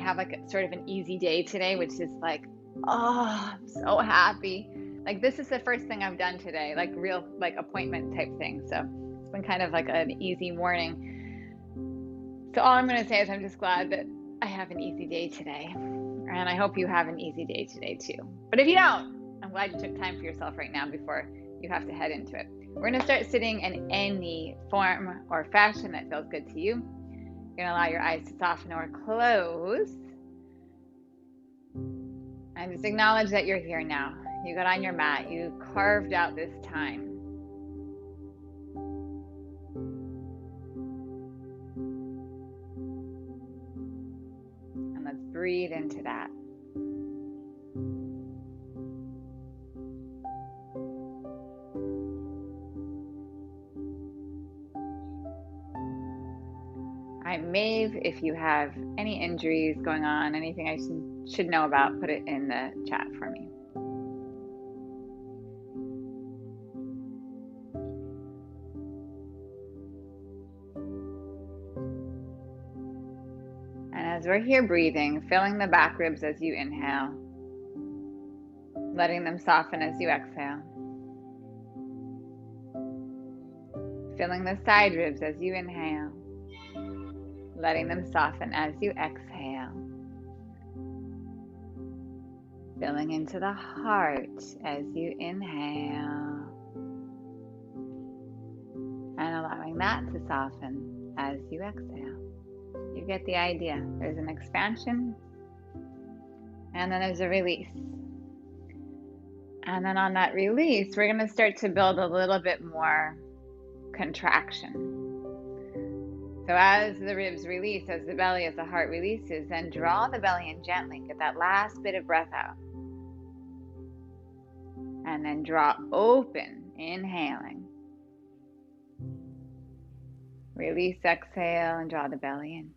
have like sort of an easy day today, which is like, oh, I'm so happy. Like this is the first thing I've done today, like real like appointment type thing. So it's been kind of like an easy morning. So all I'm going to say is I'm just glad that I have an easy day today. And I hope you have an easy day today too. But if you don't, I'm glad you took time for yourself right now before you have to head into it. We're going to start sitting in any form or fashion that feels good to you. You're going to allow your eyes to soften or close. And just acknowledge that you're here now. You got on your mat. You carved out this time. And let's breathe into that. I'm Maeve. If you have any injuries going on, anything I should know about, put it in the chat for me. And as we're here breathing, filling the back ribs as you inhale, letting them soften as you exhale. Filling the side ribs as you inhale, letting them soften as you exhale. Filling into the heart as you inhale. And allowing that to soften as you exhale. You get the idea. There's an expansion, and then there's a release. And then on that release, we're going to start to build a little bit more contraction. So as the ribs release, as the belly, as the heart releases, then draw the belly in gently. Get that last bit of breath out. And then draw open, inhaling. Release, exhale, and draw the belly in.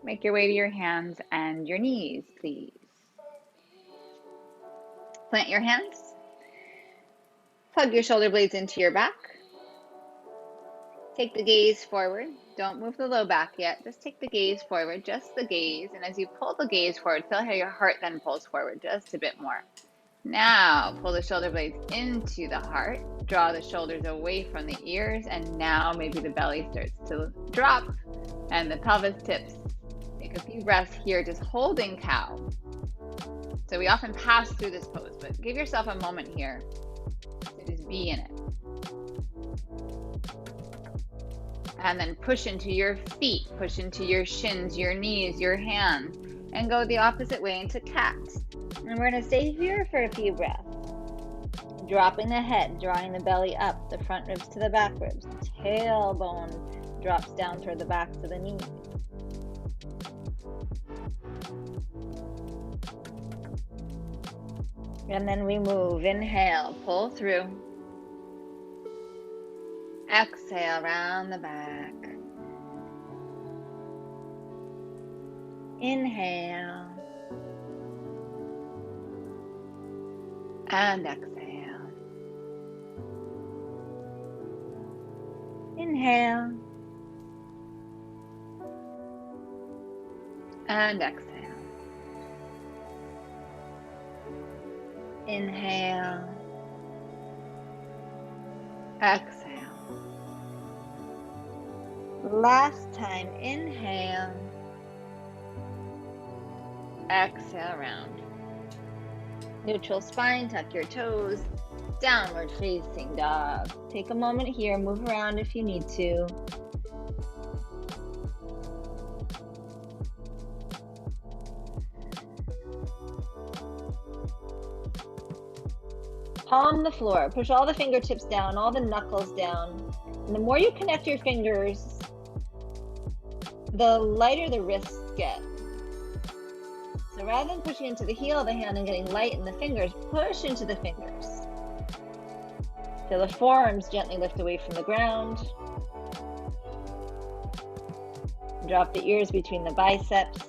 Make your way to your hands and your knees, please. Plant your hands. Plug your shoulder blades into your back. Take the gaze forward. Don't move the low back yet. Just take the gaze forward, just the gaze. And as you pull the gaze forward, feel how your heart then pulls forward just a bit more. Now, pull the shoulder blades into the heart. Draw the shoulders away from the ears. And now maybe the belly starts to drop and the pelvis tips. Take a few breaths here, just holding cow. So we often pass through this pose, but give yourself a moment here to just be in it. And then push into your feet, push into your shins, your knees, your hands, and go the opposite way into cat. And we're going to stay here for a few breaths. Dropping the head, drawing the belly up, the front ribs to the back ribs. The tailbone drops down toward the backs of the knees. And then we move. Inhale, pull through. Exhale, round the back. Inhale. And exhale. Inhale. And exhale. Inhale. Exhale. Last time, inhale. Exhale, round. Neutral spine, tuck your toes. Downward facing dog. Take a moment here, move around if you need to. Palm the floor. Push all the fingertips down, all the knuckles down. And the more you connect your fingers, the lighter the wrists get. So rather than pushing into the heel of the hand and getting light in the fingers, push into the fingers. Feel the forearms gently lift away from the ground. Drop the ears between the biceps.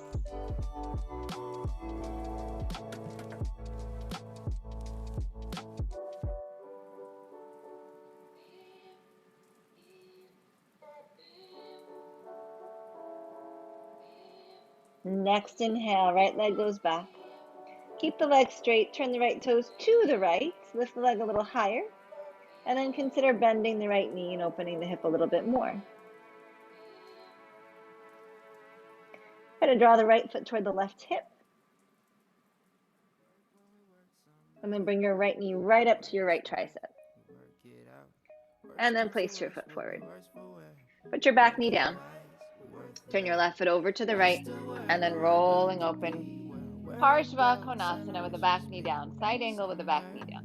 Next inhale, right leg goes back. Keep the leg straight, turn the right toes to the right, lift the leg a little higher, and then consider bending the right knee and opening the hip a little bit more. Try to draw the right foot toward the left hip. And then bring your right knee right up to your right tricep. And then place your foot forward. Put your back knee down. Turn your left foot over to the right, and then rolling open. Parsva Konasana with the back knee down. Side angle with the back knee down.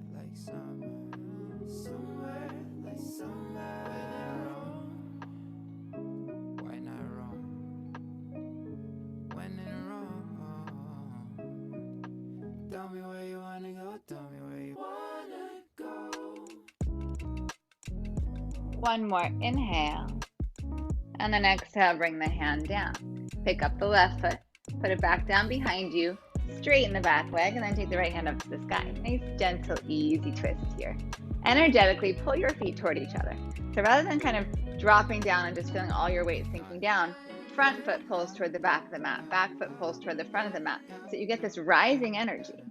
One more inhale, and then exhale, bring the hand down. Pick up the left foot, put it back down behind you, straighten the back leg, and then take the right hand up to the sky. Nice, gentle, easy twist here. Energetically pull your feet toward each other. So rather than kind of dropping down and just feeling all your weight sinking down, front foot pulls toward the back of the mat, back foot pulls toward the front of the mat, so you get this rising energy.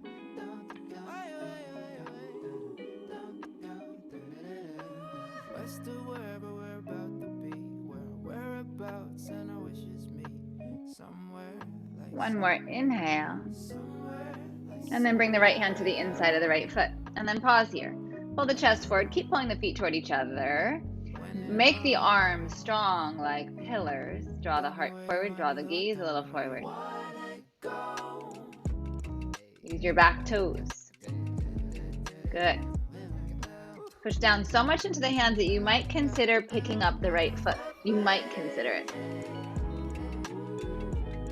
One more inhale, and then bring the right hand to the inside of the right foot, and then pause here. Pull the chest forward, keep pulling the feet toward each other. Make the arms strong like pillars. Draw the heart forward, draw the gaze a little forward. Use your back toes. Good. Push down so much into the hands that you might consider picking up the right foot. You might consider it.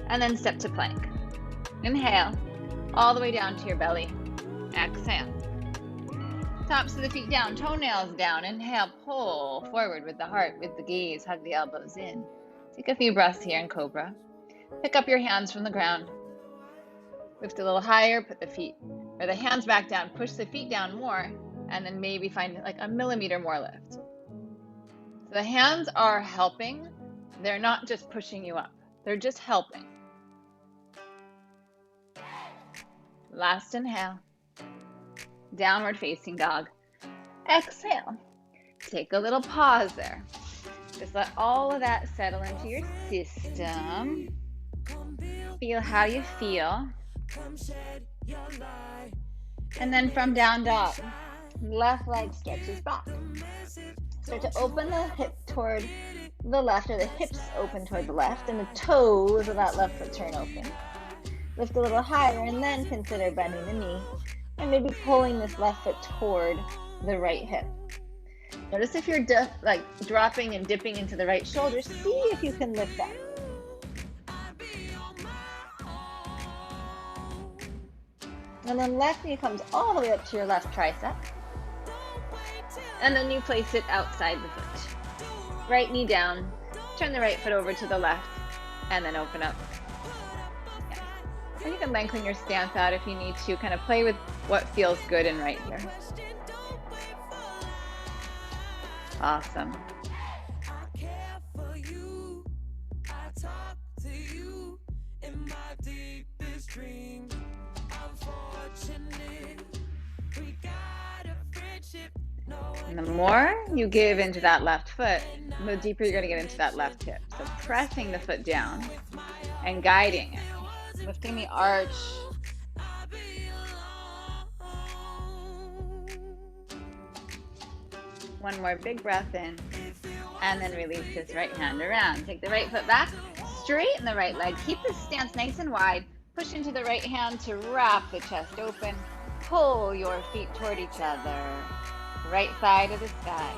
And then step to plank. Inhale, all the way down to your belly. Exhale. Tops of the feet down, toenails down. Inhale, pull forward with the heart, with the gaze, hug the elbows in. Take a few breaths here in Cobra. Pick up your hands from the ground. Lift a little higher, put the feet, or the hands back down, push the feet down more, and then maybe find like a millimeter more lift. So the hands are helping. They're not just pushing you up. They're just helping. Last inhale. Downward facing dog. Exhale. Take a little pause there. Just let all of that settle into your system. Feel how you feel. And then from down dog, left leg stretches back. Start to open the hip toward the left, or the hips open toward the left, and the toes of that left foot turn open. Lift a little higher, and then consider bending the knee, and maybe pulling this left foot toward the right hip. Notice if you're like dropping and dipping into the right shoulder, see if you can lift that. And then left knee comes all the way up to your left tricep. And then you place it outside the foot. Right knee down, turn the right foot over to the left, and then open up. Yeah. And you can lengthen your stance out if you need to, kind of play with what feels good and right here. Awesome. And the more you give into that left foot, the deeper you're going to get into that left hip. So pressing the foot down and guiding it, lifting the arch. One more big breath in, and then release this right hand around. Take the right foot back, straighten the right leg. Keep this stance nice and wide. Push into the right hand to wrap the chest open. Pull your feet toward each other. Right side of the sky.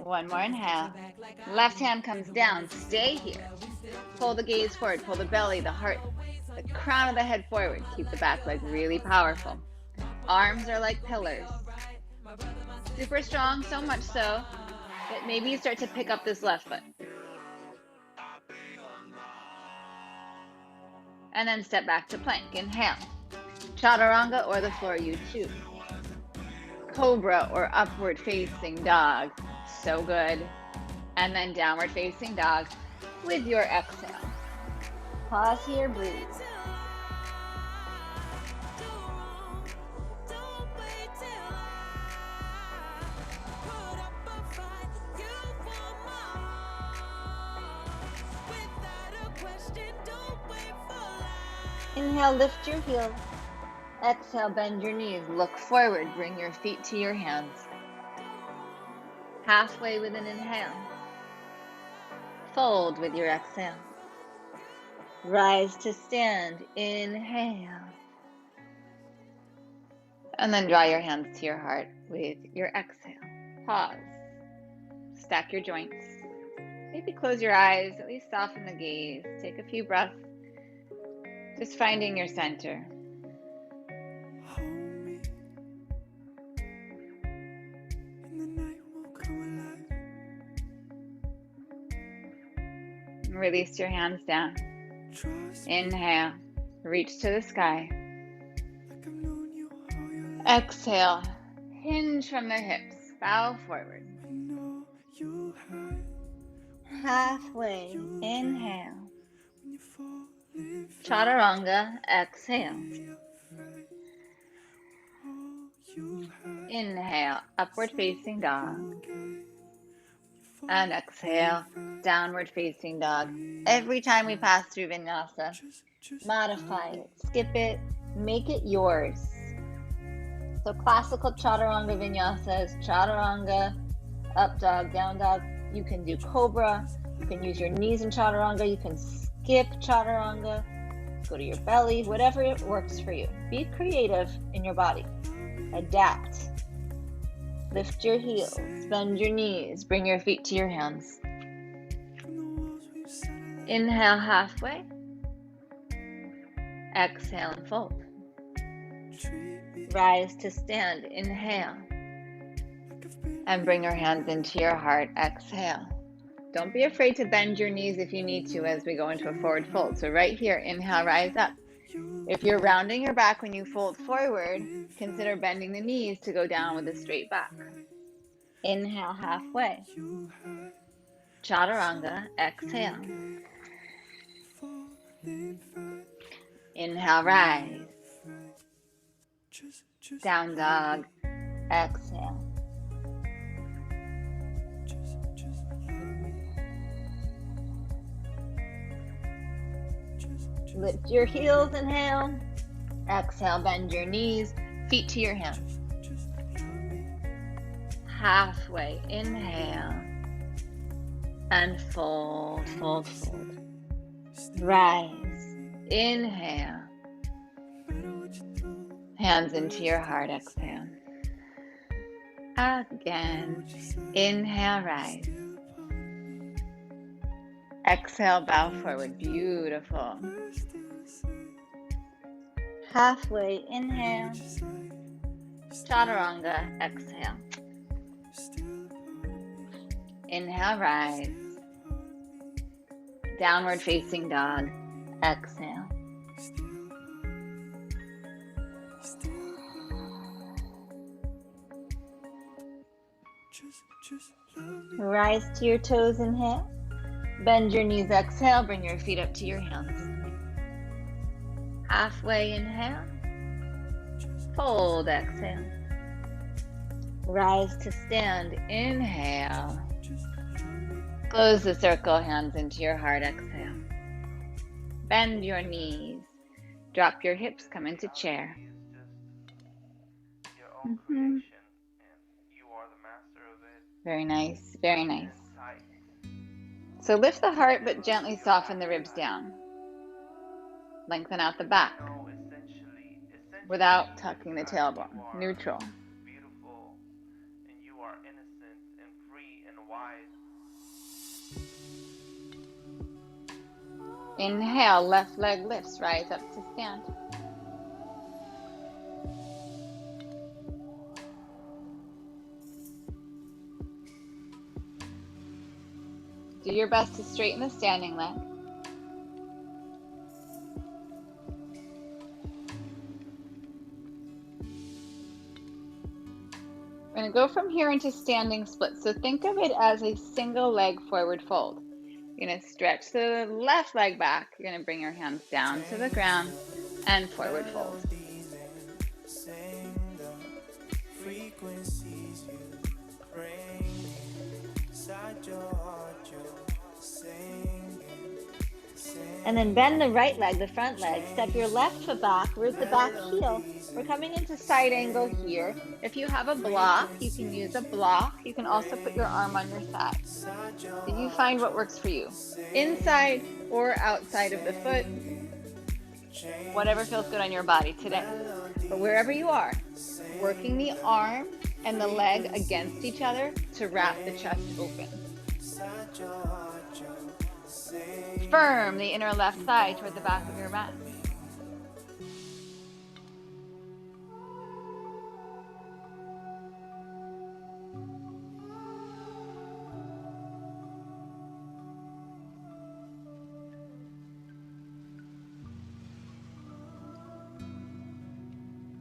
One more inhale. Left hand comes down. Stay here. Pull the gaze forward. Pull the belly, the heart, the crown of the head forward. Keep the back leg really powerful. Arms are like pillars. Super strong, so much so that maybe you start to pick up this left foot. And then step back to plank. Inhale. Chaturanga or the floor you choose. Cobra or upward facing dog. So good. And then downward facing dog with your exhale. Pause here, breathe. Inhale, lift your heels. Exhale, bend your knees. Look forward. Bring your feet to your hands. Halfway with an inhale. Fold with your exhale. Rise to stand. Inhale. And then draw your hands to your heart with your exhale. Pause. Stack your joints. Maybe close your eyes. At least soften the gaze. Take a few breaths. Just finding your center. Release your hands down. Inhale, reach to the sky. Exhale, hinge from the hips, bow forward. Halfway, inhale. Chaturanga, exhale. Inhale, upward facing dog. And exhale, downward facing dog. Every time we pass through Vinyasa, modify it, skip it, make it yours. So classical Chaturanga Vinyasa is Chaturanga, up dog, down dog. You can do Cobra, you can use your knees in Chaturanga, you can skip Chaturanga, go to your belly, whatever works for you. Be creative in your body, adapt. Lift your heels, bend your knees, bring your feet to your hands. Inhale halfway. Exhale and fold. Rise to stand. Inhale. And bring your hands into your heart. Exhale. Don't be afraid to bend your knees if you need to as we go into a forward fold. So right here, inhale, rise up. If you're rounding your back when you fold forward, consider bending the knees to go down with a straight back. Inhale halfway. Chaturanga, exhale. Inhale, rise. Down dog, exhale. Lift your heels, inhale. Exhale, bend your knees, feet to your hands. Halfway, inhale. And fold, fold, fold. Rise, inhale. Hands into your heart, exhale. Again, inhale, rise. Exhale, bow forward, beautiful. Halfway, inhale. Chaturanga, exhale. Inhale, rise. Downward facing dog, exhale. Rise to your toes, inhale. Bend your knees, exhale. Bring your feet up to your hands. Halfway, inhale. Fold, exhale. Rise to stand, inhale. Close the circle, hands into your heart, exhale. Bend your knees. Drop your hips, come into chair. Very nice, very nice. So lift the heart, but gently soften the ribs down. Lengthen out the back without tucking the tailbone. Neutral. Inhale, left leg lifts, rise up to stand. Do your best to straighten the standing leg. going to go from here into standing split. So think of it as a single leg forward fold. You're going to stretch the left leg back. You're going to bring your hands down to the ground and forward fold. And then bend the right leg, the front leg. Step your left foot back. Where's the back heel? We're coming into side angle here. If you have a block, you can use a block. You can also put your arm on your thigh. So you find what works for you. Inside or outside of the foot, whatever feels good on your body today. But wherever you are, working the arm and the leg against each other to wrap the chest open. Firm the inner left thigh toward the back of your mat.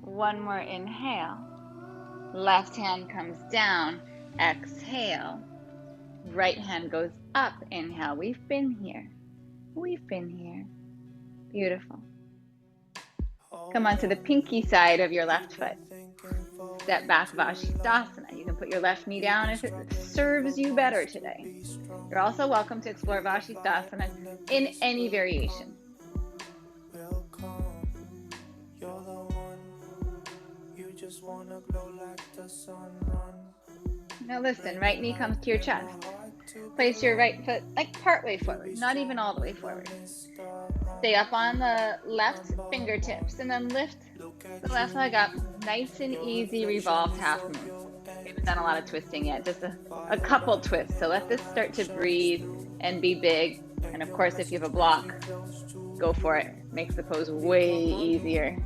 One more inhale. Left hand comes down. Exhale. Right hand goes up. Inhale. We've been here. We've been here. Beautiful. Come onto the pinky side of your left foot. Step back, Vashisthasana. You can put your left knee down if it serves you better today. You're also welcome to explore Vashisthasana in any variation. Now listen, right knee comes to your chest. Place your right foot like partway forward, not even all the way forward. Stay up on the left fingertips and then lift the left leg up. Nice and easy revolved half moon. We haven't done a lot of twisting yet, just a couple twists. So let this start to breathe and be big. And of course, if you have a block, go for it. Makes the pose way easier.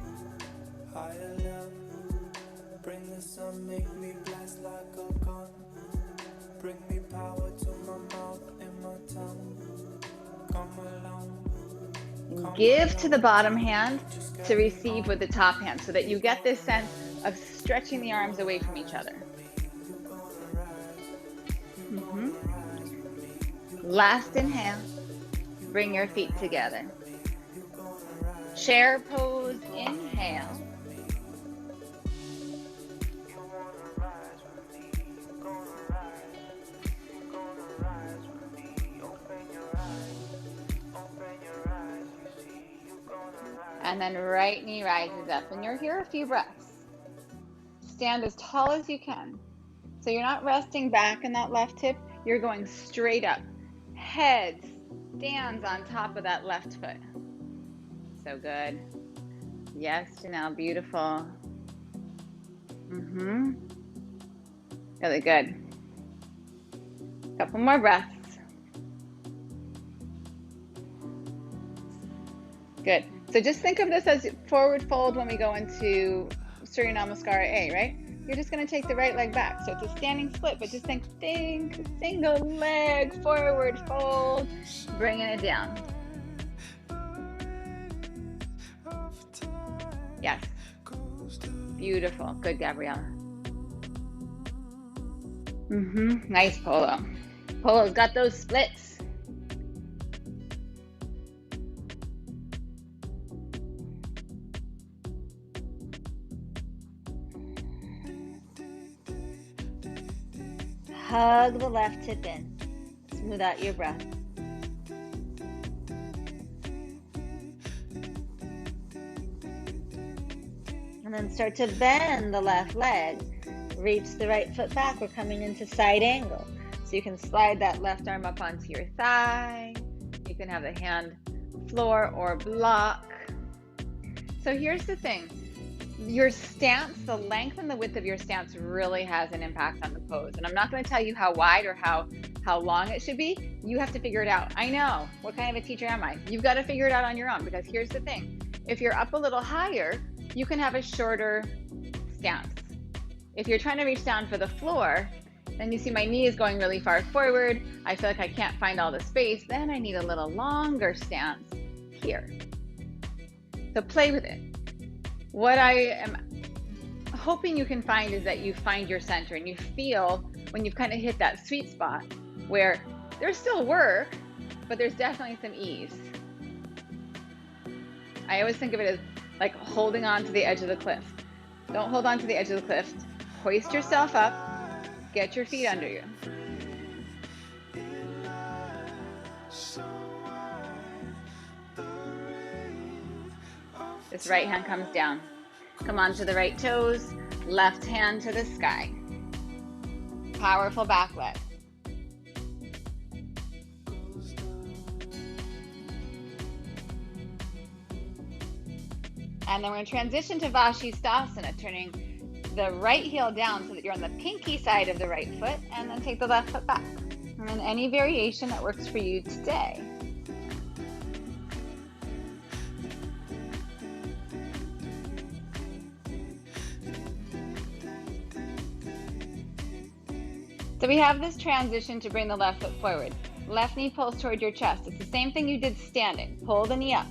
Give to the bottom hand to receive with the top hand so that you get this sense of stretching the arms away from each other. Last inhale, bring your feet together. Chair pose, inhale. And then right knee rises up. And you're here a few breaths. Stand as tall as you can. So you're not resting back in that left hip. You're going straight up. Head stands on top of that left foot. So good. Yes, Janelle, beautiful. Really good. Couple more breaths. Good. So just think of this as forward fold when we go into Surya Namaskara A, right? You're just going to take the right leg back. So it's a standing split, but just think single leg forward fold, bringing it down. Yes. Beautiful. Good, Gabriella. Nice polo. Polo's got those splits. Hug the left hip in. Smooth out your breath. And then start to bend the left leg. Reach the right foot back. We're coming into side angle. So you can slide that left arm up onto your thigh. You can have the hand floor or block. So here's the thing. Your stance, the length and the width of your stance really has an impact on the pose. And I'm not going to tell you how wide or how long it should be. You have to figure it out. I know. What kind of a teacher am I? You've got to figure it out on your own, because here's the thing. If you're up a little higher, you can have a shorter stance. If you're trying to reach down for the floor, then you see my knee is going really far forward. I feel like I can't find all the space. Then I need a little longer stance here. So play with it. What I am hoping you can find is that you find your center and you feel when you've kind of hit that sweet spot where there's still work, but there's definitely some ease. I always think of it as like holding on to the edge of the cliff. Don't hold on to the edge of the cliff. Hoist yourself up. Get your feet under you. This right hand comes down. Come onto the right toes. Left hand to the sky. Powerful back leg. And then we're going to transition to Vashisthasana, turning the right heel down so that you're on the pinky side of the right foot, and then take the left foot back. And then any variation that works for you today. So we have this transition to bring the left foot forward. Left knee pulls toward your chest. It's the same thing you did standing. Pull the knee up,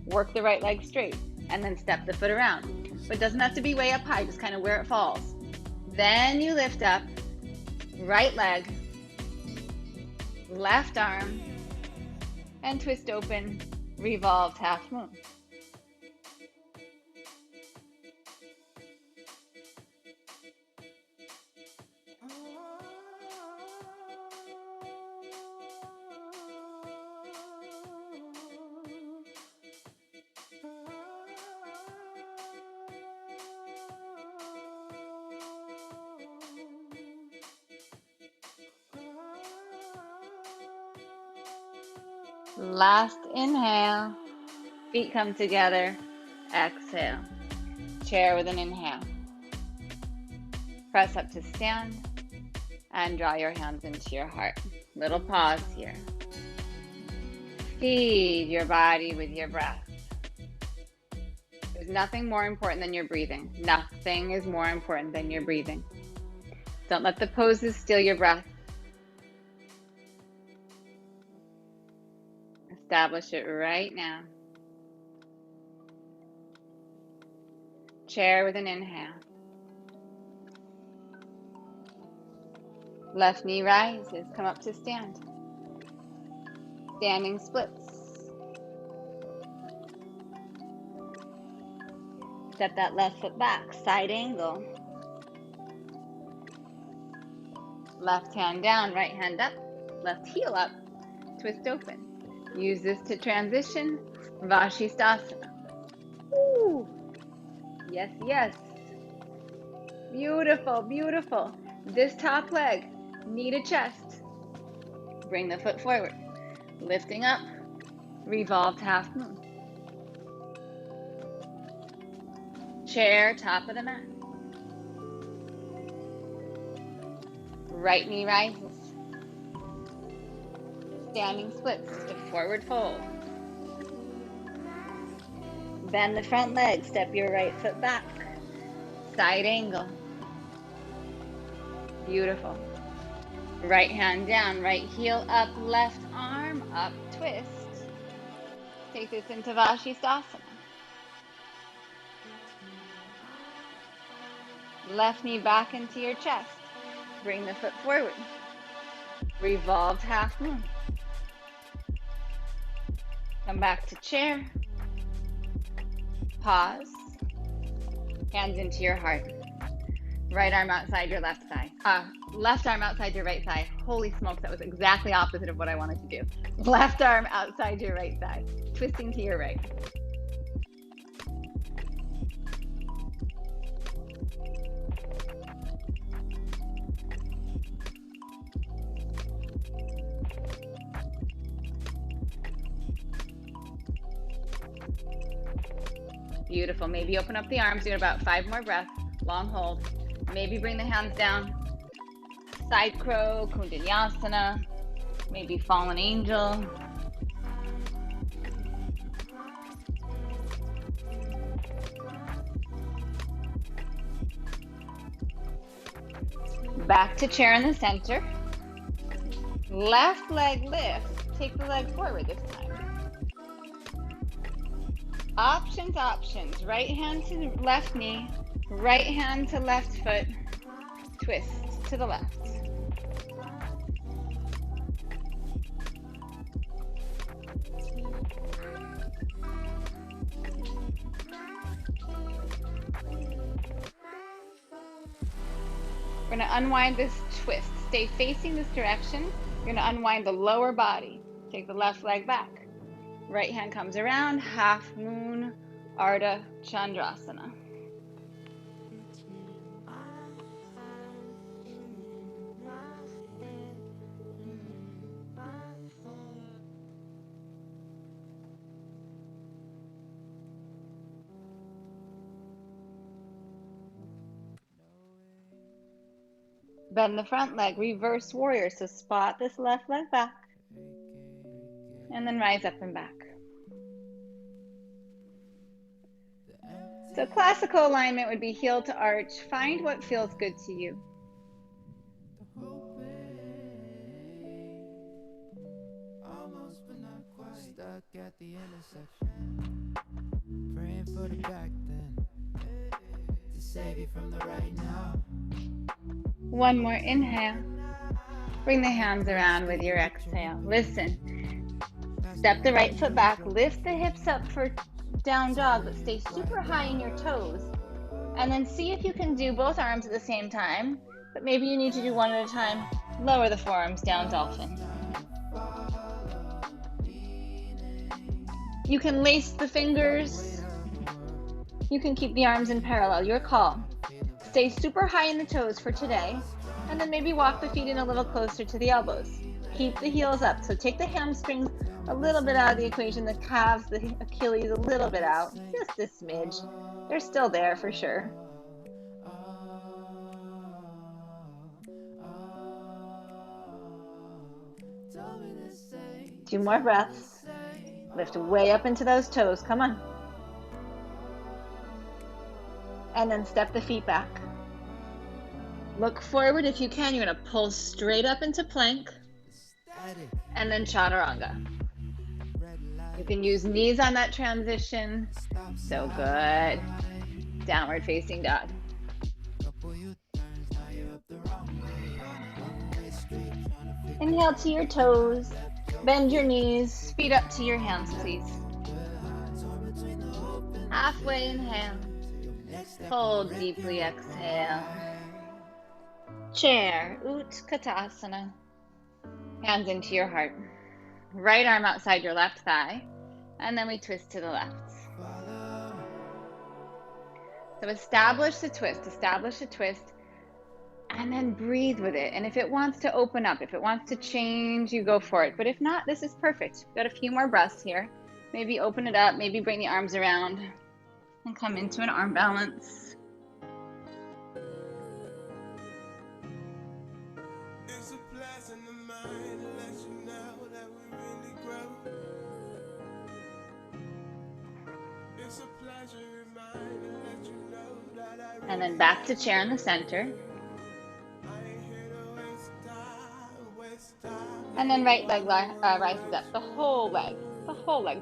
work the right leg straight, and then step the foot around. But it doesn't have to be way up high, just kind of where it falls. Then you lift up, right leg, left arm, and twist open, revolved half moon. Last inhale, feet come together, exhale, chair with an inhale. Press up to stand and draw your hands into your heart. Little pause here. Feed your body with your breath. There's nothing more important than your breathing. Nothing is more important than your breathing. Don't let the poses steal your breath. Establish it right now. Chair with an inhale. Left knee rises, come up to stand. Standing splits. Step that left foot back, side angle. Left hand down, right hand up, left heel up, twist open. Use this to transition, Vashisthasana. Ooh. Yes, yes. Beautiful, beautiful. This top leg, knee to chest. Bring the foot forward. Lifting up, revolved half moon. Chair, top of the mat. Right knee rises. Standing splits to forward fold. Bend the front leg, step your right foot back. Side angle. Beautiful. Right hand down, right heel up, left arm up, twist. Take this into Vashisthasana. Left knee back into your chest. Bring the foot forward. Revolved half moon. Come back to chair. Pause. Hands into your heart. Right arm outside your left thigh. Left arm outside your right thigh. Holy smokes, that was exactly opposite of what I wanted to do. Left arm outside your right thigh. Twisting to your right. Beautiful. Maybe open up the arms. Do about 5 more breaths. Long hold. Maybe bring the hands down. Side crow, Vinyasa. Maybe fallen angel. Back to chair in the center. Left leg lift. Take the leg forward this time. Options, options. Right hand to left knee. Right hand to left foot, twist to the left. We're going to unwind this twist. Stay facing this direction. You're going to unwind the lower body. Take the left leg back. Right hand comes around, half moon, Ardha Chandrasana. Bend the front leg, reverse warrior. So spot this left leg back and then rise up and back. So classical alignment would be heel to arch. Find what feels good to you. Stuck at the intersection, praying for the back then, to save you from the right now. One more inhale. Bring the hands around with your exhale. Listen. Step the right foot back. Lift the hips up for down dog, but stay super high in your toes. And then see if you can do both arms at the same time, but maybe you need to do one at a time. Lower the forearms, down dolphin. You can lace the fingers. You can keep the arms in parallel. Your call. Stay super high in the toes for today, and then maybe walk the feet in a little closer to the elbows. Keep the heels up. So take the hamstrings a little bit out of the equation, the calves, the Achilles a little bit out, just a smidge. They're still there for sure. 2 more breaths. Lift way up into those toes. Come on. And then step the feet back. Look forward if you can. You're going to pull straight up into plank. And then chaturanga. You can use knees on that transition. So good. Downward facing dog. Inhale to your toes. Bend your knees. Feet up to your hands, please. Halfway inhale. Fold deeply, exhale. Chair, Utkatasana. Hands into your heart. Right arm outside your left thigh. And then we twist to the left. So establish the twist, and then breathe with it. And if it wants to open up, if it wants to change, you go for it. But if not, this is perfect. Got a few more breaths here. Maybe open it up, maybe bring the arms around and come into an arm balance. It's a blessing of mine to let you know that we really grow. It's a pleasure of mine to let you know that I really. And then back to chair in the center. And then right leg rises up. The whole leg.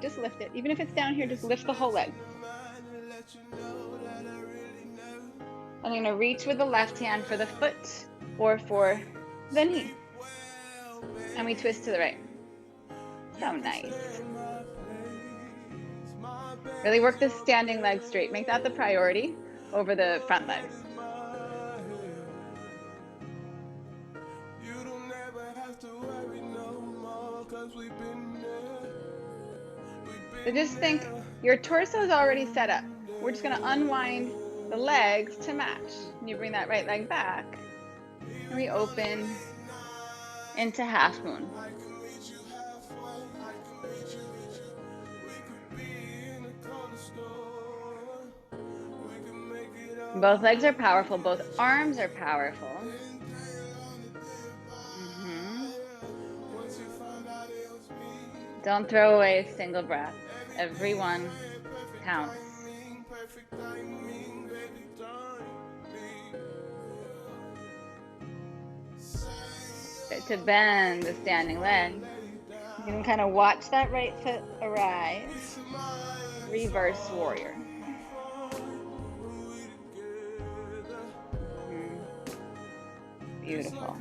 Just lift it. Even if it's down here, just lift the whole leg. I'm going to reach with the left hand for the foot or for the knee. And we twist to the right. So nice. Really work this standing leg straight. Make that the priority over the front legs. So just think, your torso is already set up. We're just going to unwind the legs to match. And you bring that right leg back. And we open into half moon. Both legs are powerful. Both arms are powerful. Don't throw away a single breath. Every one counts. Start to bend the standing leg. You can kind of watch that right foot arise. Reverse warrior. Beautiful.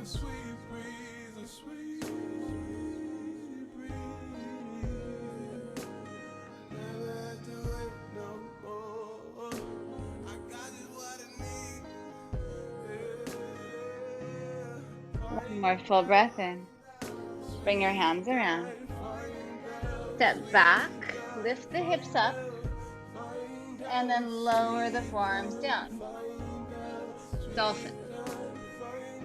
One more full breath in. Bring your hands around. Step back, lift the hips up, and then lower the forearms down. Dolphin.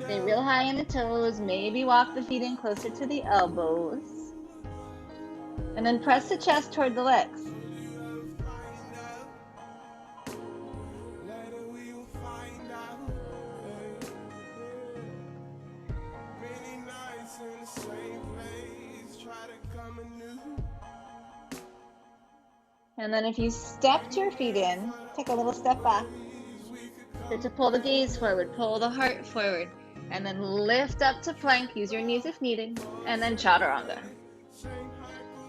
Stay real high in the toes, maybe walk the feet in closer to the elbows. And then press the chest toward the legs. And then if you stepped your feet in, take a little step back. Start to pull the gaze forward, pull the heart forward, and then lift up to plank. Use your knees if needed, and then chaturanga.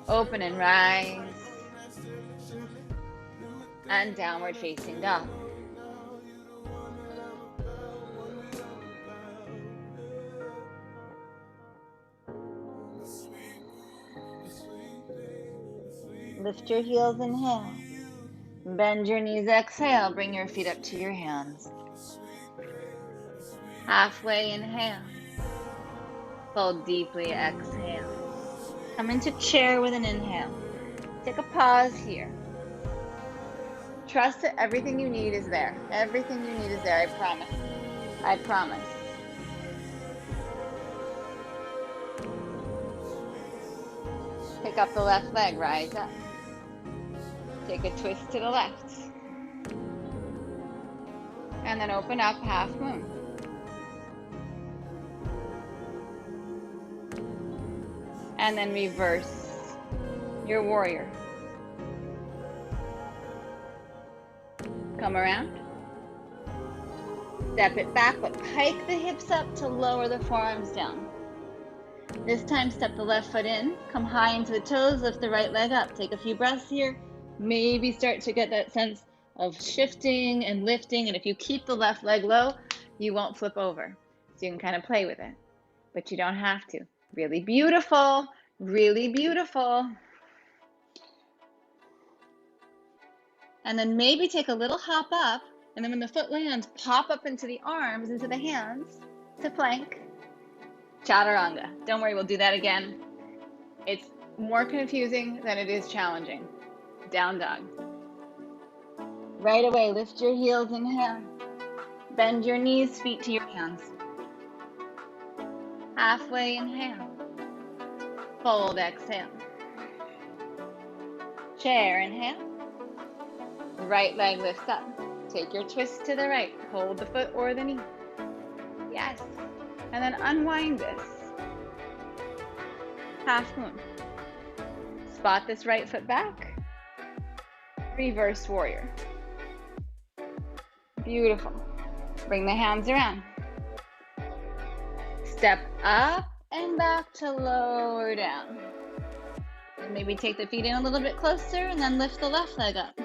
Open and rise. And downward facing dog. Lift your heels, inhale. Bend your knees, exhale. Bring your feet up to your hands. Halfway, inhale. Fold deeply, exhale. Come into chair with an inhale. Take a pause here. Trust that everything you need is there. Everything you need is there, I promise. I promise. Pick up the left leg, rise up. Take a twist to the left. And then open up, half moon. And then reverse your warrior. Come around. Step it back, but hike the hips up to lower the forearms down. This time, step the left foot in, come high into the toes, lift the right leg up. Take a few breaths here. Maybe start to get that sense of shifting and lifting. And if you keep the left leg low, you won't flip over. So you can kind of play with it, but you don't have to. Really beautiful, really beautiful. And then maybe take a little hop up, and then when the foot lands, pop up into the arms, into the hands, to plank. Chaturanga. Don't worry, we'll do that again. It's more confusing than it is challenging. Down dog. Right away, lift your heels, inhale. Bend your knees, feet to your hands. Halfway, inhale. Fold, exhale. Chair, inhale. Right leg lifts up. Take your twist to the right. Hold the foot or the knee. Yes. And then unwind this. Half moon. Spot this right foot back. Reverse warrior. Beautiful. Bring the hands around. Step up and back to lower down. And maybe take the feet in a little bit closer and then lift the left leg up.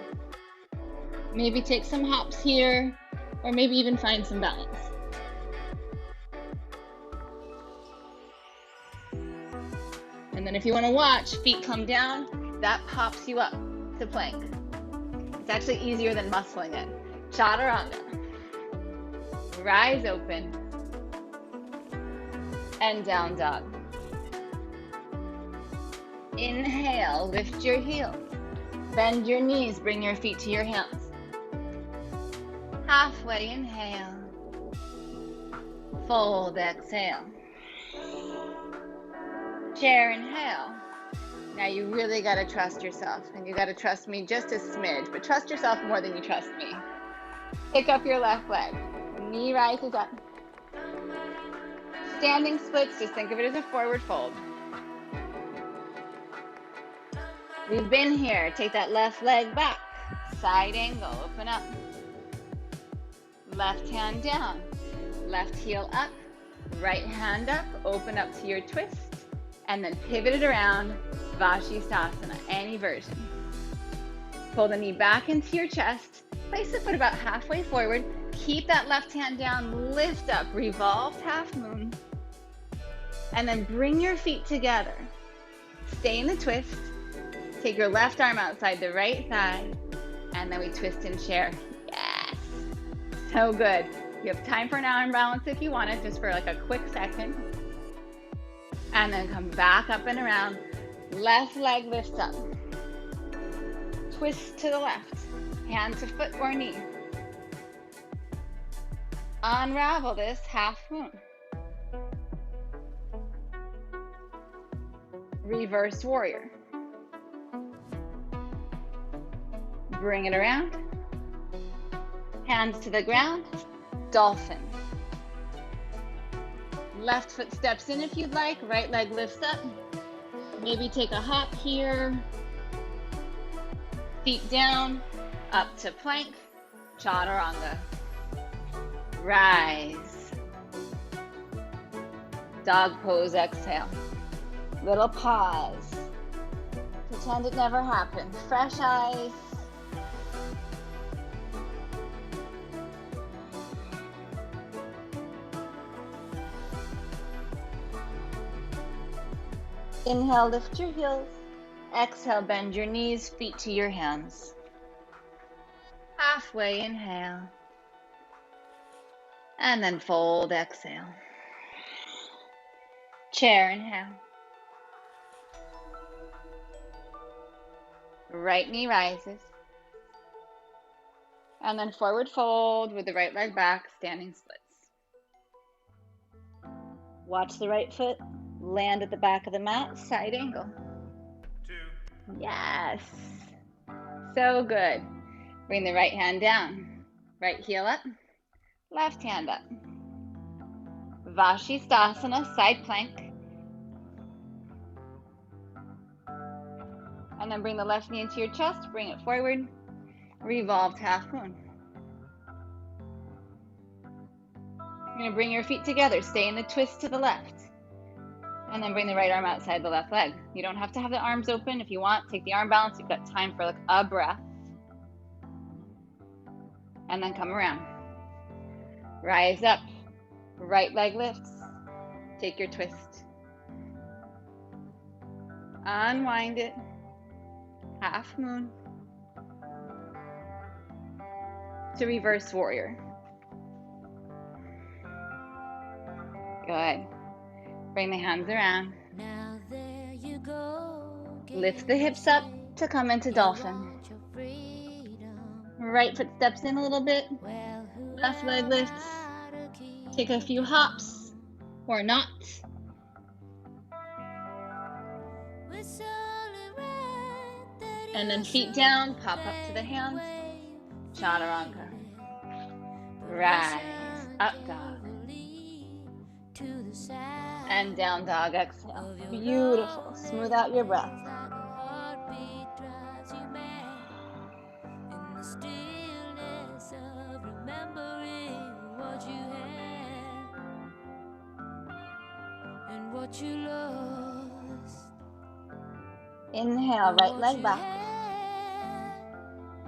Maybe take some hops here, or maybe even find some balance. And then if you want to watch, feet come down, that pops you up to plank. It's actually easier than muscling it. Chaturanga. Rise open. And down dog. Inhale, lift your heels. Bend your knees, bring your feet to your hands. Halfway, inhale. Fold, exhale. Chair, inhale. Now you really gotta trust yourself, and you gotta trust me just a smidge, but trust yourself more than you trust me. Pick up your left leg. Knee rises up. Standing splits, just think of it as a forward fold. We've been here. Take that left leg back. Side angle, open up. Left hand down. Left heel up. Right hand up, open up to your twist. And then pivot it around, Vashisthasana, any version. Pull the knee back into your chest. Place the foot about halfway forward. keep that left hand down, lift up, revolved half moon. And then bring your feet together. Stay in the twist. Take your left arm outside the right thigh. And then we twist and share. Yes. So good. You have time for an arm balance if you want it, just for like a quick second. And then come back up and around. Left leg lifts up. Twist to the left. Hand to foot or knee. Unravel this half moon. Reverse warrior. Bring it around. Hands to the ground. Dolphin. Left foot steps in if you'd like. Right leg lifts up. Maybe take a hop here. Feet down. Up to plank. Chaturanga. Rise. Dog pose, exhale. Little pause. Pretend it never happened. Fresh eyes. Inhale, lift your heels. Exhale, bend your knees, feet to your hands. Halfway, inhale. And then fold, exhale. Chair, inhale. Right knee rises. And then forward fold with the right leg back, standing splits. Watch the right foot land at the back of the mat, side angle. 2. Yes. So good. Bring the right hand down. Right heel up. Left hand up. Vashisthasana, side plank. And then bring the left knee into your chest, bring it forward, revolved half moon. You're gonna bring your feet together, stay in the twist to the left. And then bring the right arm outside the left leg. You don't have to have the arms open. If you want, take the arm balance. You've got time for like a breath. And then come around. Rise up, right leg lifts. Take your twist. Unwind it. Half moon to reverse warrior. Good. Bring the hands around. Now there you go. Lift the hips up to come into dolphin. Right foot steps in a little bit. Left leg lifts. Take a few hops or not. And then feet down, pop up to the hands. Chaturanga. Rise. Up dog. And down dog, exhale. Beautiful. Smooth out your breath. Inhale, right leg back.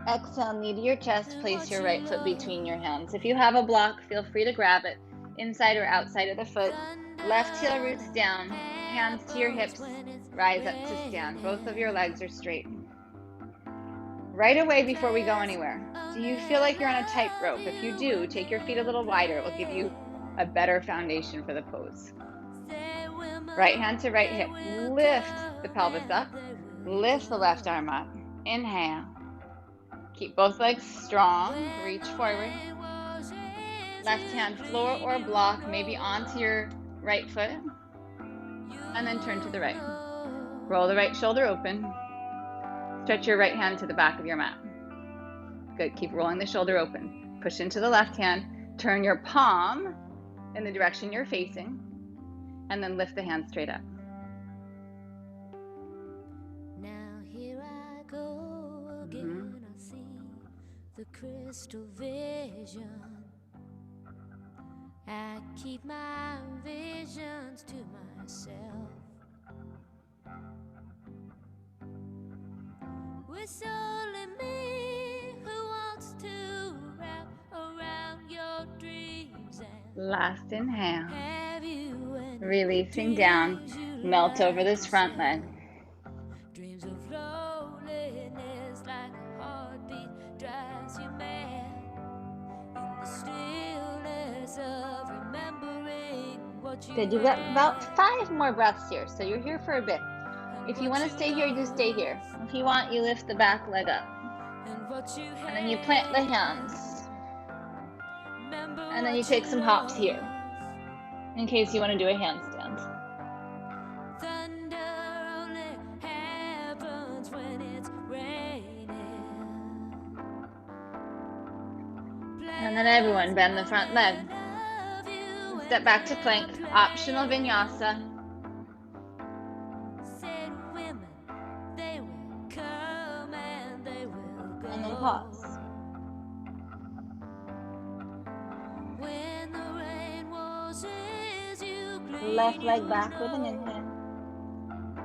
Exhale, knee to your chest. Place your right foot between your hands. If you have a block, feel free to grab it. Inside or outside of the foot. Left heel roots down. Hands to your hips. Rise up to stand. Both of your legs are straight. Right away before we go anywhere, do you feel like you're on a tightrope? If you do, take your feet a little wider. It will give you a better foundation for the pose. Right hand to right hip. Lift the pelvis up. Lift the left arm up. Inhale. Keep both legs strong. Reach forward. Left hand floor or block, maybe onto your right foot. And then turn to the right. Roll the right shoulder open. Stretch your right hand to the back of your mat. Good. Keep rolling the shoulder open. Push into the left hand. Turn your palm in the direction you're facing. And then lift the hand straight up. Now here I go again. I see the crystal vision. I keep my visions to myself. It's only me who wants to wrap around your Last inhale. Releasing down. Melt over this front leg. Dreams of loneliness like a heartbeat drives you mad. In the stillness of remembering what you Good. You've got about 5 more breaths here, so you're here for a bit. If you want to stay here, you stay here. If you want, you lift the back leg up. And then you plant the hands. And then you take some hops here, in case you want to do a handstand. And then everyone bend the front leg. Step back to plank, optional vinyasa. And then pause. Left leg back with an inhale.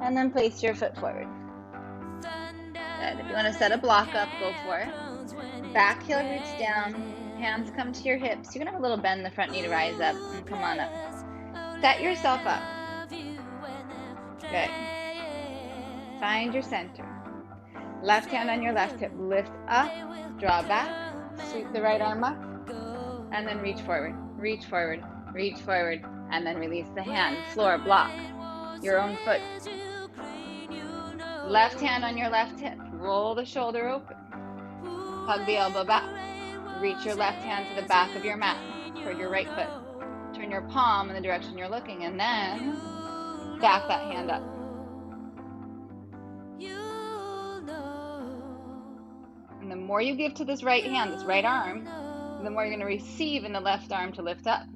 And then place your foot forward. Good. If you want to set a block up, go for it. Back heel roots down. Hands come to your hips. You're going to have a little bend in the front knee to rise up. And come on up. Set yourself up. Good. Find your center. Left hand on your left hip. Lift up. Draw back. Sweep the right arm up. And then reach forward. Reach forward. Reach forward. And then release the hand. Floor block. Your own foot. Left hand on your left hip. Roll the shoulder open. Hug the elbow back. Reach your left hand to the back of your mat toward your right foot. Turn your palm in the direction you're looking, and then stack that hand up. And the more you give to this right hand, this right arm, the more you're going to receive in the left arm to lift up.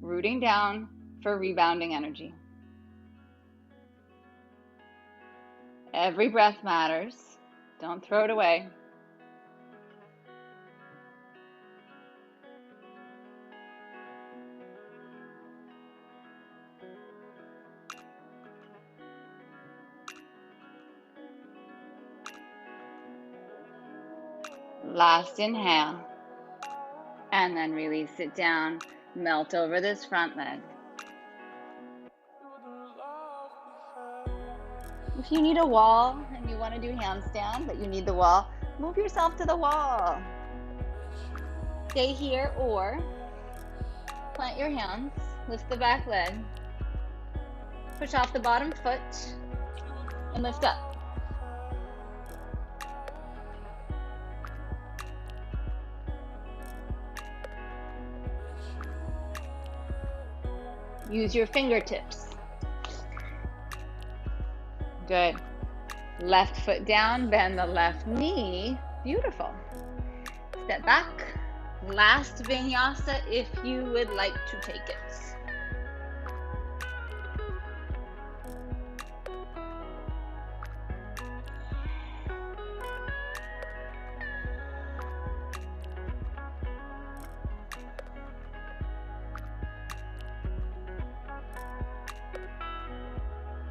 Rooting down for rebounding energy. Every breath matters. Don't throw it away. Last inhale. And then release it down. Melt over this front leg. If you need a wall and you want to do handstand, but you need the wall, move yourself to the wall. Stay here or plant your hands, lift the back leg, push off the bottom foot, and lift up. Use your fingertips. Good. Left foot down, bend the left knee. Beautiful. Step back. Last vinyasa if you would like to take it.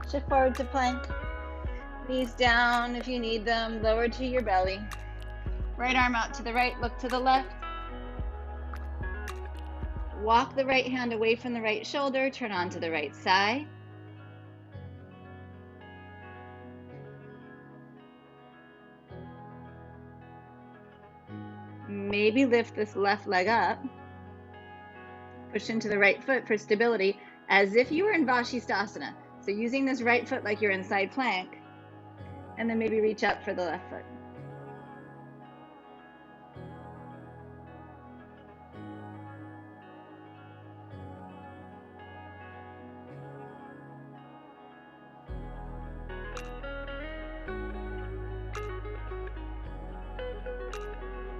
Shift forward to plank. Knees down if you need them. Lower to your belly. Right arm out to the right. Look to the left. Walk the right hand away from the right shoulder. Turn on to the right side. Maybe lift this left leg up. Push into the right foot for stability as if you were in Vashisthasana. So using this right foot like you're in side plank, and then maybe reach up for the left foot.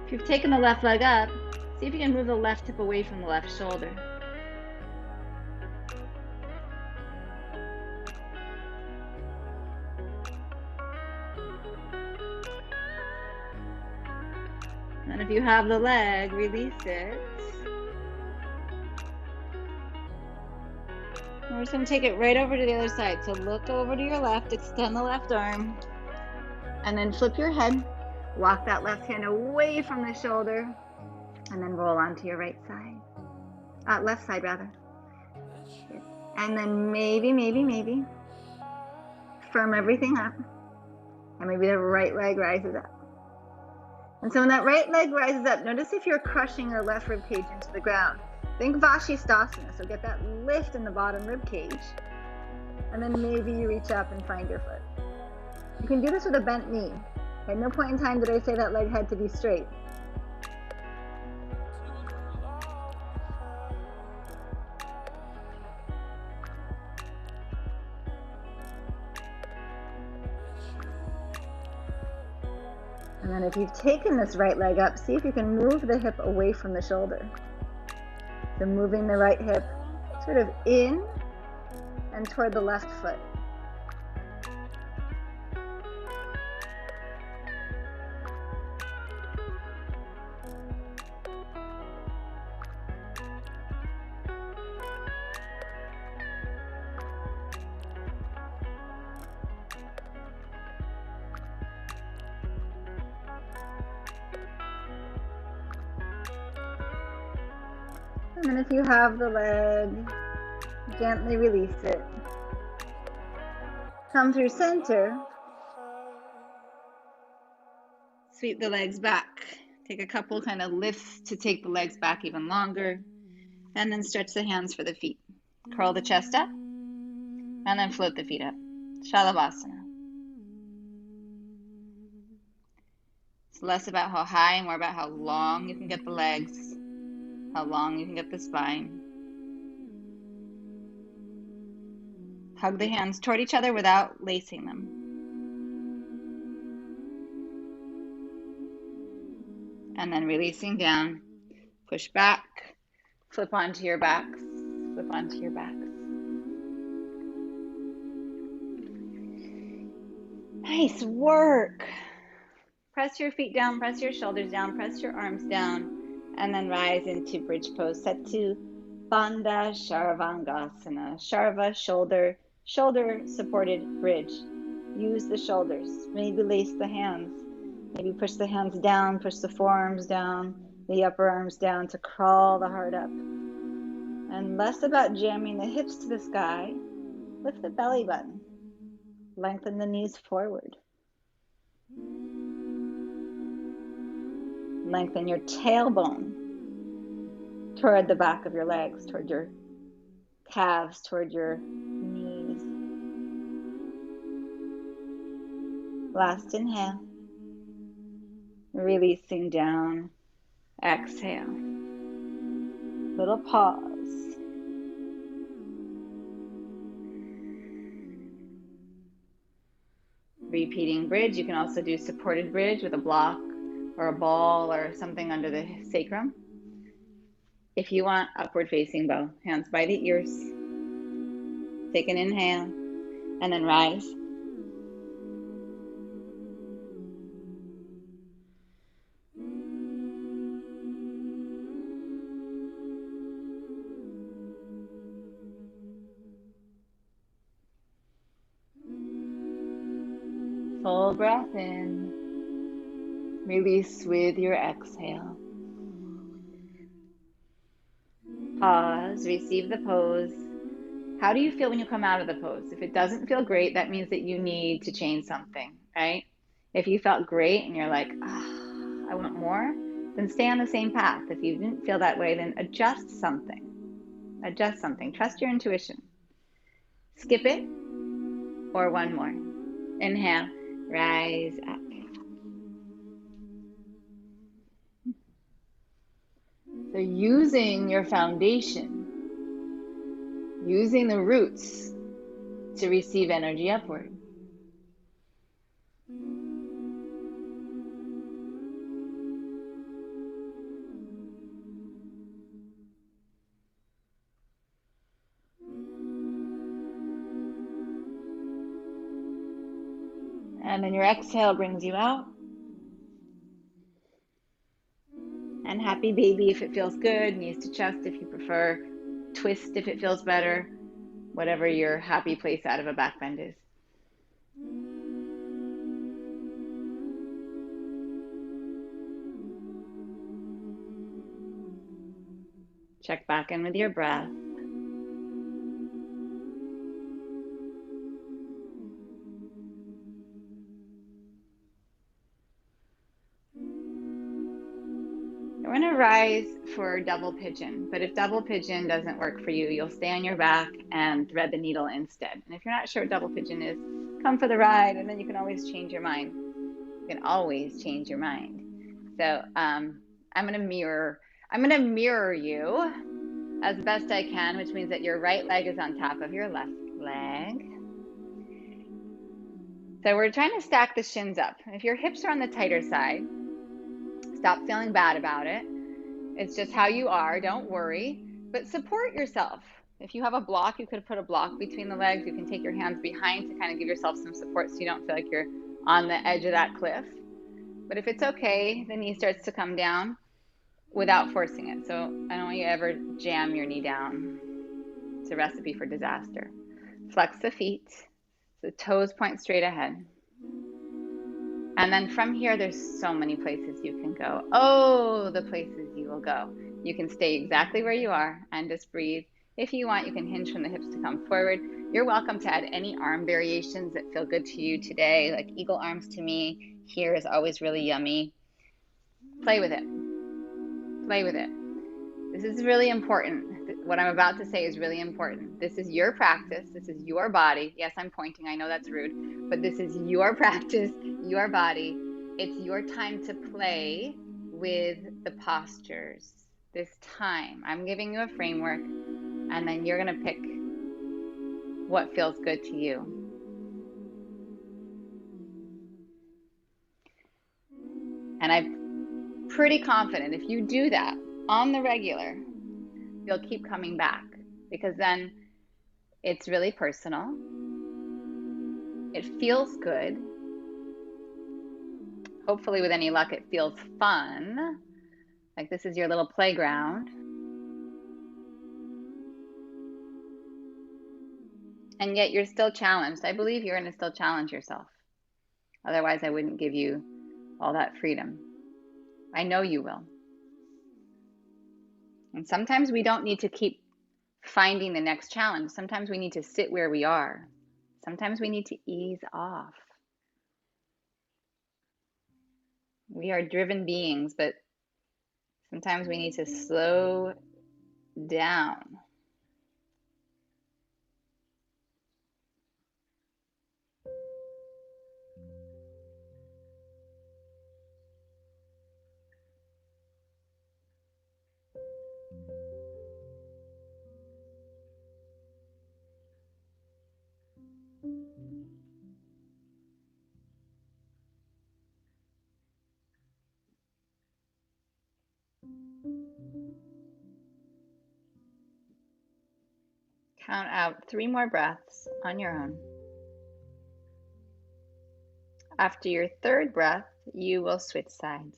If you've taken the left leg up, see if you can move the left hip away from the left shoulder. And if you have the leg, release it. And we're just going to take it right over to the other side. So look over to your left, extend the left arm, and then flip your head. Walk that left hand away from the shoulder, and then roll onto your right side. left side rather. And then maybe firm everything up. And maybe the right leg rises up. And so when that right leg rises up, notice if you're crushing your left rib cage into the ground. Think Vashisthasana, so get that lift in the bottom rib cage. And then maybe you reach up and find your foot. You can do this with a bent knee. At no point in time did I say that leg had to be straight. And then if you've taken this right leg up, see if you can move the hip away from the shoulder. So moving the right hip sort of in and toward the left foot. And then if you have the leg, gently release it. Come through center. Sweep the legs back. Take a couple kind of lifts to take the legs back even longer. And then stretch the hands for the feet. Curl the chest up. And then float the feet up. Shalabhasana. It's less about how high and more about how long you can get the legs. How long you can get the spine. Hug the hands toward each other without lacing them. And then releasing down, push back, flip onto your backs, flip onto your backs. Nice work. Press your feet down, press your shoulders down, press your arms down. And then rise into bridge pose. Setu Bandha Sharvangasana. Sharva, shoulder, shoulder supported bridge. Use the shoulders. Maybe lace the hands. Maybe push the hands down, push the forearms down, the upper arms down to crawl the heart up. And less about jamming the hips to the sky. Lift the belly button. Lengthen the knees forward. Lengthen your tailbone toward the back of your legs, toward your calves, toward your knees. Last inhale. Releasing down. Exhale. Little pause. Repeating bridge. You can also do supported bridge with a block or a ball or something under the sacrum. If you want, upward facing bow, hands by the ears. Take an inhale and then rise. Full breath in. Release with your exhale. Pause, receive the pose. How do you feel when you come out of the pose? If it doesn't feel great, that means that you need to change something, right? If you felt great and you're like, I want more, then stay on the same path. If you didn't feel that way, then adjust something. Adjust something. Trust your intuition. Skip it or one more. Inhale, rise up. So using your foundation, using the roots to receive energy upward. And then your exhale brings you out. And happy baby if it feels good, knees to chest if you prefer, twist if it feels better, whatever your happy place out of a back bend is. Check back in with your breath. We're going to rise for double pigeon, but if double pigeon doesn't work for you, you'll stay on your back and thread the needle instead. And if you're not sure what double pigeon is, come for the ride, and then you can always change your mind. You can always change your mind. So I'm going to mirror you as best I can, which means that your right leg is on top of your left leg. So we're trying to stack the shins up. If your hips are on the tighter side, stop feeling bad about it. It's just how you are. Don't worry, but support yourself. If you have a block, you could put a block between the legs. You can take your hands behind to kind of give yourself some support so you don't feel like you're on the edge of that cliff. But if it's okay, the knee starts to come down without forcing it. So I don't want you to ever jam your knee down. It's a recipe for disaster. Flex the feet. The toes point straight ahead. And then from here, there's so many places you can go. Oh, the places you will go. You can stay exactly where you are and just breathe. If you want, you can hinge from the hips to come forward. You're welcome to add any arm variations that feel good to you today, like eagle arms to me. Here is always really yummy. Play with it. Play with it. This is really important. What I'm about to say is really important. This is your practice. This is your body. Yes, I'm pointing. I know that's rude, but this is your practice, your body. It's your time to play with the postures. This time, I'm giving you a framework, and then you're going to pick what feels good to you. And I'm pretty confident if you do that on the regular, you'll keep coming back, because then it's really personal. It feels good. Hopefully, with any luck, it feels fun. Like this is your little playground. And yet you're still challenged. I believe you're going to still challenge yourself. Otherwise, I wouldn't give you all that freedom. I know you will. And sometimes we don't need to keep finding the next challenge. Sometimes we need to sit where we are. Sometimes we need to ease off. We are driven beings, but sometimes we need to slow down. Count out 3 more breaths on your own. After your 3rd breath, you will switch sides.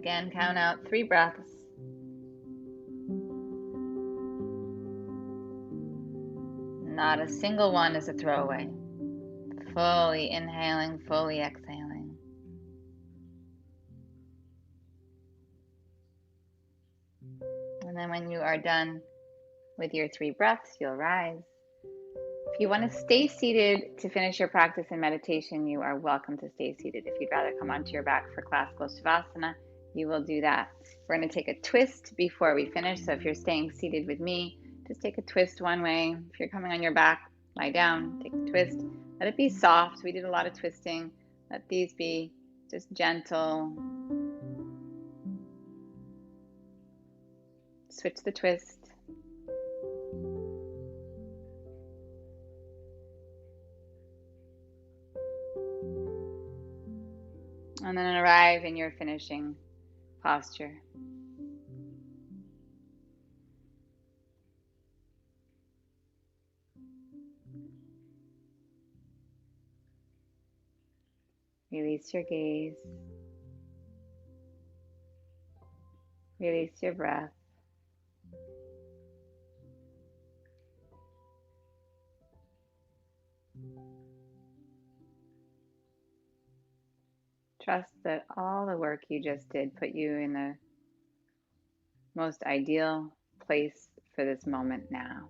Again, count out 3 breaths. Not a single one is a throwaway. Fully inhaling, fully exhaling. And then when you are done with your 3 breaths, you'll rise. If you want to stay seated to finish your practice in meditation, you are welcome to stay seated. If you'd rather come onto your back for classical Shavasana, you will do that. We're going to take a twist before we finish. So if you're staying seated with me, just take a twist one way. If you're coming on your back, lie down, take a twist. Let it be soft. We did a lot of twisting. Let these be just gentle. Switch the twist. And then arrive in your finishing posture. Release your gaze. Release your breath. Trust that all the work you just did put you in the most ideal place for this moment now.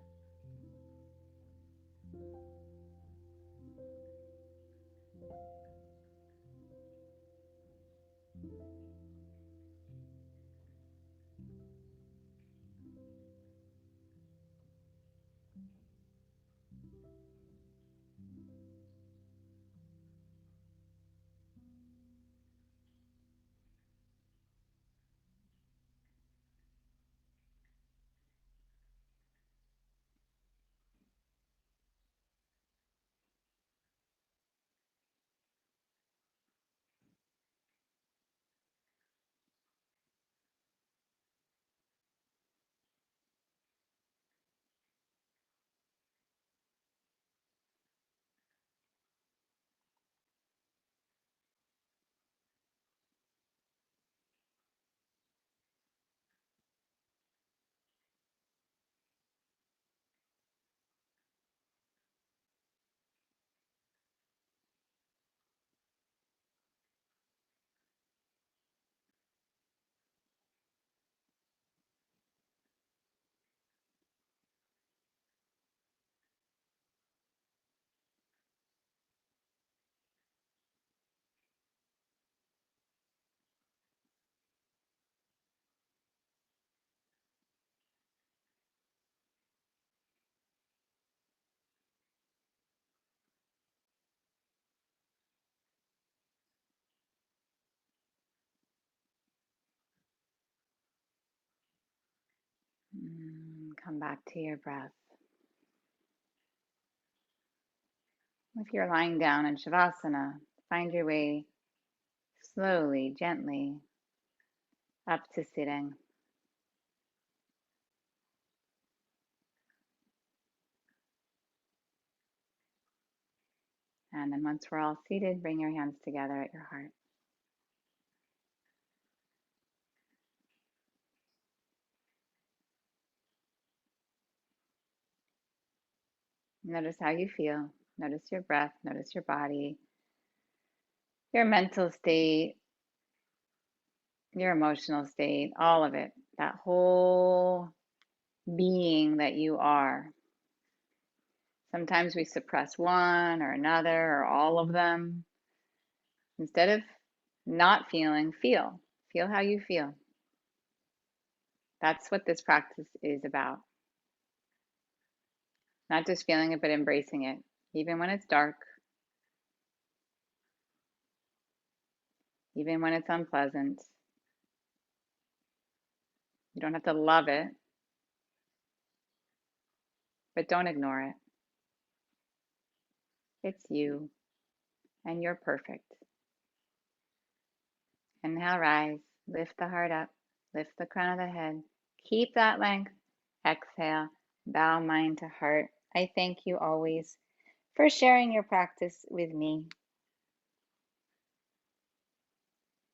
Come back to your breath. If you're lying down in Shavasana, find your way slowly, gently up to sitting. And then once we're all seated, bring your hands together at your heart. Notice how you feel. Notice your breath. Notice your body, your mental state, your emotional state, all of it. That whole being that you are. Sometimes we suppress one or another or all of them. Instead of not feeling, feel. Feel how you feel. That's what this practice is about. Not just feeling it, but embracing it, even when it's dark, even when it's unpleasant. You don't have to love it, but don't ignore it. It's you, and you're perfect. Inhale, rise, lift the heart up, lift the crown of the head. Keep that length. Exhale, bow mind to heart. I thank you always for sharing your practice with me.